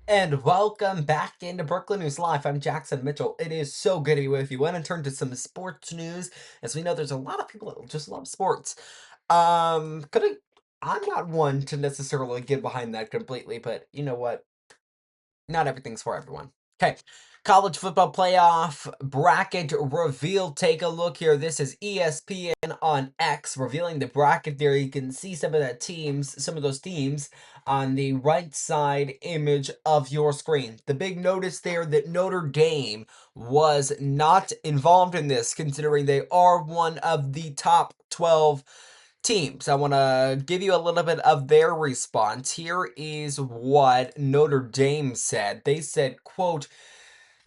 And welcome back into Brooklyn News Live. I'm Jackson Mitchell. It is so good to be with you. Want to turn to some sports news, as we know there's a lot of people that just love sports. Gonna I'm not one to necessarily get behind that completely, but you know what? Not everything's for everyone. Okay. College football playoff bracket reveal. Take a look here. This is ESPN on X revealing the bracket there. You can see some of those teams on the right side image of your screen. The big notice there that Notre Dame was not involved in this, considering they are one of the top 12 teams. I want to give you a little bit of their response. Here is what Notre Dame said. They said, quote,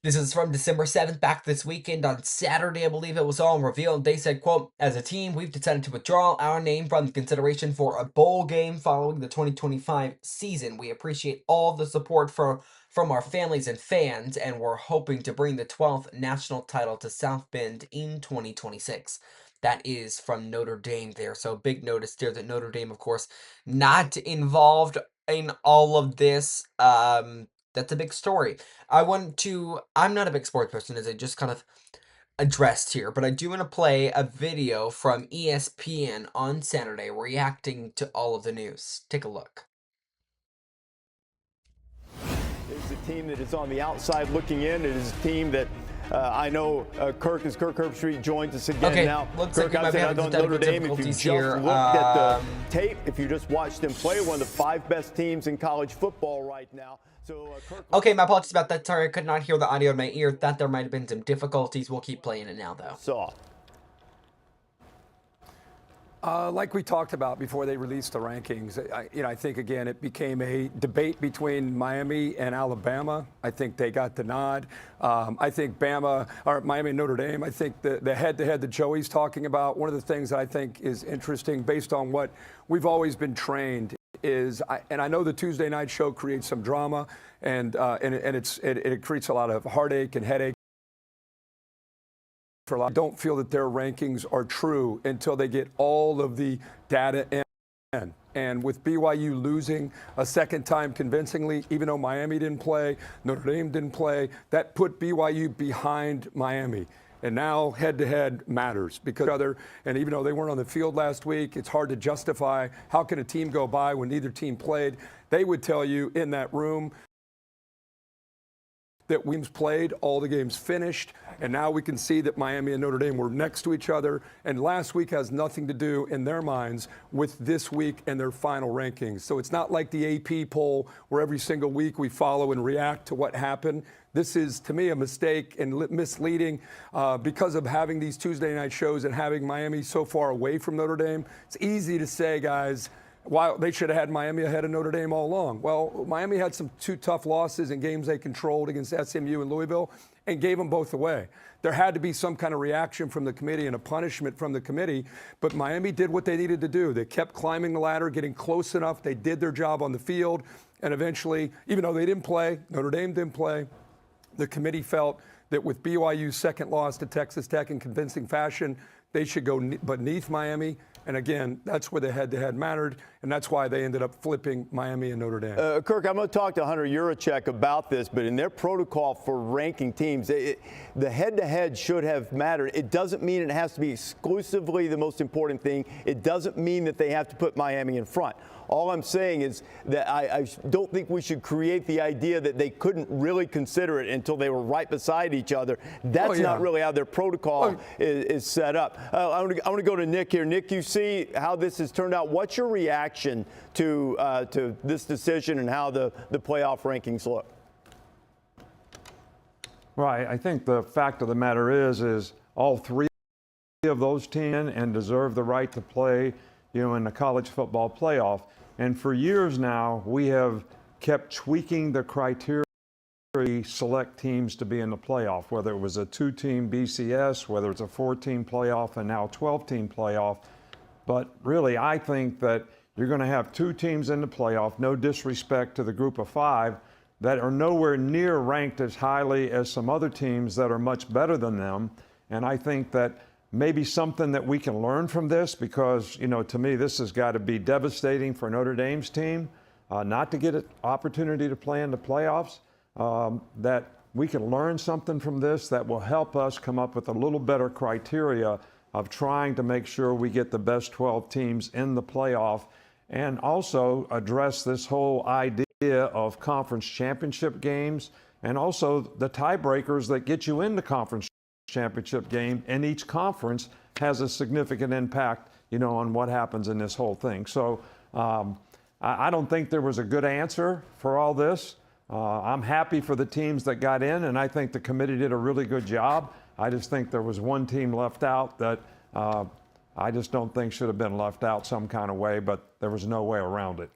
this is from December 7th, back this weekend on Saturday, I believe it was all revealed. They said, quote, as a team, we've decided to withdraw our name from the consideration for a bowl game following the 2025 season. We appreciate all the support from our families and fans, and we're hoping to bring the 12th national title to South Bend in 2026. That is from Notre Dame there. So big notice there that Notre Dame, of course, not involved in all of this. That's a big story. I'm not a big sports person, as I just kind of addressed here, but I do want to play a video from ESPN on Saturday reacting to all of the news. Take a look. It is a team that is on the outside looking in. It is a team that I know Kirk Herbstreit joins us again Okay, now. looks Kirk, like we might be I having know some Notre Dame, if you difficulties just here. looked at the tape, if you just watched them play, one of the 5 best teams in college football right now. So, Okay, my apologies about that. Sorry, I could not hear the audio in my ear. Thought there might have been some difficulties. We'll keep playing it now, though. Like we talked about before they released the rankings, I think, again, it became a debate between Miami and Alabama. I think they got the nod. I think Miami and Notre Dame, I think the head-to-head that Joey's talking about, one of the things that I think is interesting based on what we've always been trained is, and I know the Tuesday night show creates some drama, and it creates a lot of heartache and headache. Don't feel that their rankings are true until they get all of the data in. And with BYU losing a second time convincingly, even though Miami didn't play, Notre Dame didn't play, that put BYU behind Miami. And now head-to-head matters because and even though they weren't on the field last week, it's hard to justify how can a team go by when neither team played. They would tell you in that room that Weems played, all the games finished, and now we can see that Miami and Notre Dame were next to each other, and last week has nothing to do in their minds with this week and their final rankings. So it's not like the AP poll where every single week we follow and react to what happened. This is, to me, a mistake and misleading because of having these Tuesday night shows and having Miami so far away from Notre Dame. It's easy to say, guys, while they should have had Miami ahead of Notre Dame all along. Well, Miami had some 2 tough losses in games they controlled against SMU and Louisville and gave them both away. There had to be some kind of reaction from the committee and a punishment from the committee, but Miami did what they needed to do. They kept climbing the ladder, getting close enough. They did their job on the field, and eventually, even though they didn't play, Notre Dame didn't play, the committee felt that with BYU's second loss to Texas Tech in convincing fashion, they should go beneath Miami. And again, that's where the head-to-head mattered, and that's why they ended up flipping Miami and Notre Dame. Kirk, I'm going to talk to Hunter Yurachek about this, but in their protocol for ranking teams, the head-to-head should have mattered. It doesn't mean it has to be exclusively the most important thing. It doesn't mean that they have to put Miami in front. All I'm saying is that I don't think we should create the idea that they couldn't really consider it until they were right beside each other. That's not really how their protocol is set up. I want to go to Nick here. Nick, you see how this has turned out. What's your reaction to this decision and how the playoff rankings look? Right. I think the fact of the matter is all 3 of those teams and deserve the right to play, in the college football playoff. And for years now, we have kept tweaking the criteria to select teams to be in the playoff, whether it was a 2-team BCS, whether it's a 4-team playoff, and now a 12-team playoff. But really, I think that you're going to have 2 teams in the playoff, no disrespect to the group of 5, that are nowhere near ranked as highly as some other teams that are much better than them. And I think that maybe something that we can learn from this, because, to me, this has got to be devastating for Notre Dame's team. not to get an opportunity to play in the playoffs, that we can learn something from this that will help us come up with a little better criteria of trying to make sure we get the best 12 teams in the playoff, and also address this whole idea of conference championship games and also the tiebreakers that get you in the conference championship game, and each conference has a significant impact, on what happens in this whole thing. So I don't think there was a good answer for all this. I'm happy for the teams that got in, and I think the committee did a really good job. I just think there was one team left out that I just don't think should have been left out some kind of way, but there was no way around it.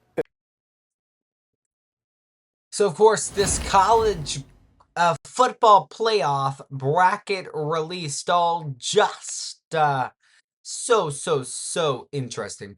So, of course, this college football playoff bracket released all just so interesting.